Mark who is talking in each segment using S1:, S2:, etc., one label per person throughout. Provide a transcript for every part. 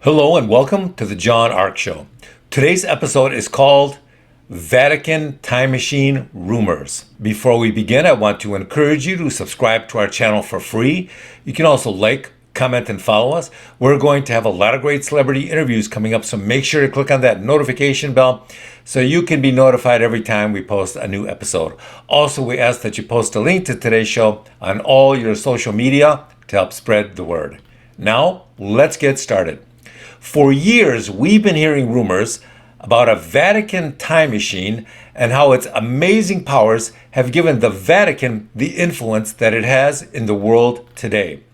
S1: Hello and welcome to the John Ark Show. Today's episode is called Vatican Time Machine Rumors. Before we begin, I want to encourage you to subscribe to our channel for free. You can also like, comment, and follow us. We're going to have a lot of great celebrity interviews coming up, so make sure to click on that notification bell so you can be notified every time we post a new episode. Also, we ask that you post a link to today's show on all your social media to help spread the word. Now, let's get started. For years, we've been hearing rumors about a Vatican time machine and how its amazing powers have given the Vatican the influence that it has in the world today.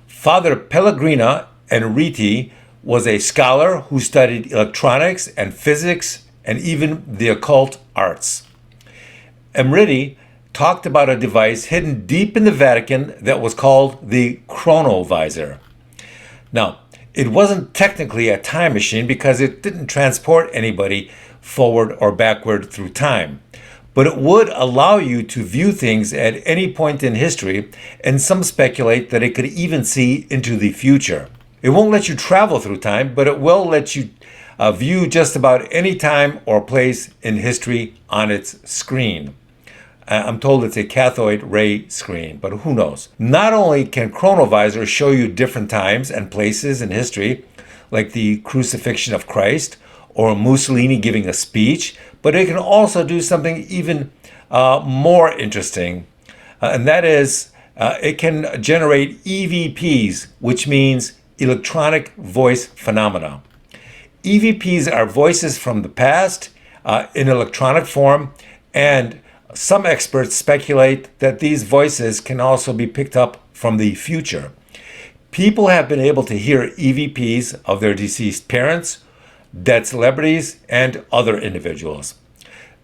S1: Father Pellegrino Enriti was a scholar who studied electronics and physics and even the occult arts. Enriti talked about a device hidden deep in the Vatican that was called the chronovisor. Now, it wasn't technically a time machine because it didn't transport anybody forward or backward through time, but it would allow you to view things at any point in history, and some speculate that it could even see into the future. It won't let you travel through time, but it will let you view just about any time or place in history on its screen. I'm told it's a cathode ray screen, but who knows? Not only can chronovisor show you different times and places in history, like the crucifixion of Christ or Mussolini giving a speech, but it can also do something even more interesting, and that is it can generate EVPs, which means electronic voice phenomena. EVPs are voices from the past in electronic form, and some experts speculate that these voices can also be picked up from the future. People have been able to hear EVPs of their deceased parents, dead celebrities, and other individuals.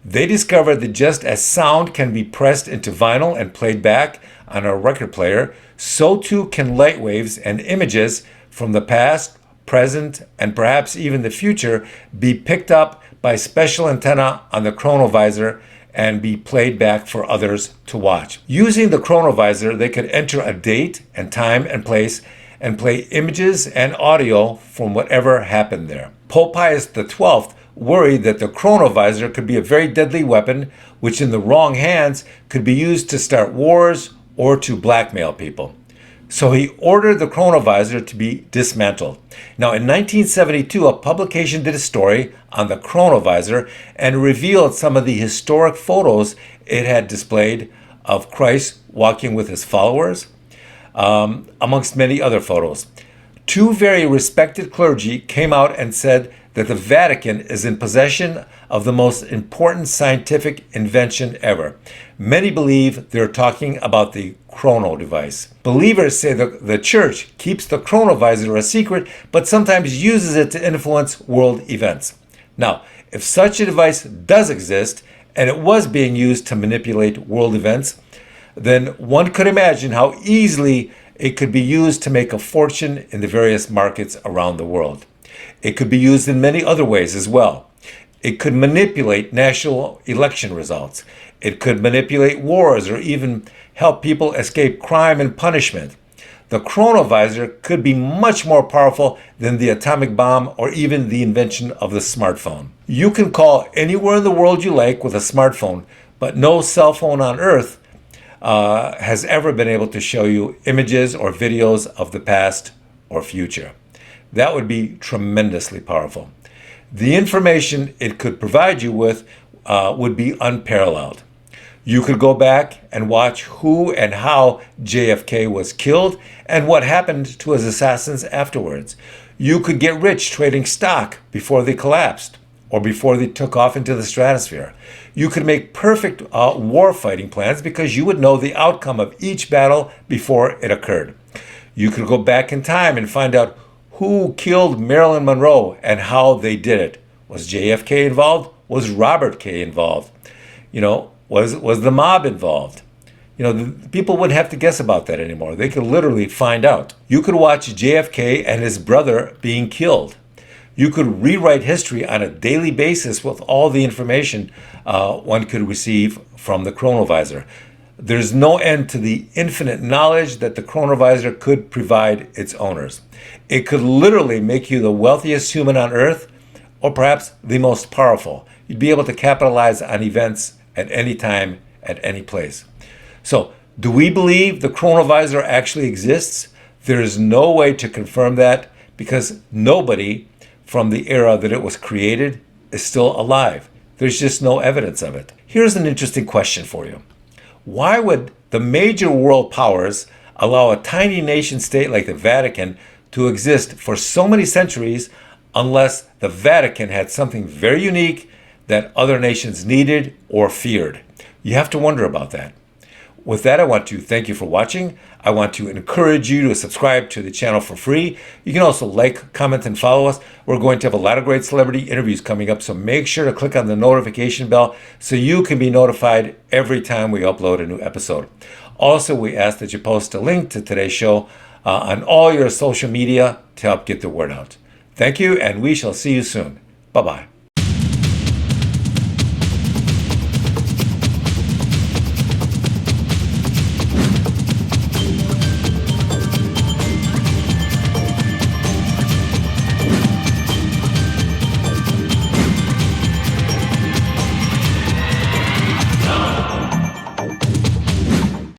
S1: They discovered that just as sound can be pressed into vinyl and played back on a record player, so too can light waves and images from the past, present, and perhaps even the future be picked up by special antenna on the chronovisor and be played back for others to watch. Using the chronovisor, they could enter a date and time and place and play images and audio from whatever happened there. Pope Pius XII worried that the chronovisor could be a very deadly weapon, which in the wrong hands could be used to start wars or to blackmail people. So he ordered the chronovisor to be dismantled. Now, in 1972, a publication did a story on the chronovisor and revealed some of the historic photos it had displayed of Christ walking with his followers, amongst many other photos. Two very respected clergy came out and said that the Vatican is in possession of the most important scientific invention ever. Many believe they're talking about the chrono device. Believers say that the church keeps the chronovisor a secret, but sometimes uses it to influence world events. Now, if such a device does exist, and it was being used to manipulate world events, then one could imagine how easily it could be used to make a fortune in the various markets around the world. It could be used in many other ways as well. It could manipulate national election results. It could manipulate wars or even help people escape crime and punishment. The chronovisor could be much more powerful than the atomic bomb or even the invention of the smartphone. You can call anywhere in the world you like with a smartphone, but no cell phone on earth has ever been able to show you images or videos of the past or future. That would be tremendously powerful. The information it could provide you with would be unparalleled. You could go back and watch who and how JFK was killed and what happened to his assassins afterwards. You could get rich trading stock before they collapsed or before they took off into the stratosphere. You could make perfect war fighting plans because you would know the outcome of each battle before it occurred. You could go back in time and find out who killed Marilyn Monroe and how they did it. Was JFK involved? Was Robert K. involved? Was the mob involved? The people wouldn't have to guess about that anymore. They could literally find out. You could watch JFK and his brother being killed. You could rewrite history on a daily basis with all the information one could receive from the chronovisor. There's no end to the infinite knowledge that the chronovisor could provide its owners. It could literally make you the wealthiest human on earth, or perhaps the most powerful. You'd be able to capitalize on events at any time, at any place. So, do we believe the chronovisor actually exists? There is no way to confirm that because nobody from the era that it was created is still alive. There's just no evidence of it. Here's an interesting question for you. Why would the major world powers allow a tiny nation state like the Vatican to exist for so many centuries unless the Vatican had something very unique that other nations needed or feared? You have to wonder about that. With that, I want to thank you for watching. I want to encourage you to subscribe to the channel for free. You can also like, comment, and follow us. We're going to have a lot of great celebrity interviews coming up, so make sure to click on the notification bell so you can be notified every time we upload a new episode. Also, we ask that you post a link to today's show on all your social media to help get the word out. Thank you, and we shall see you soon. Bye-bye.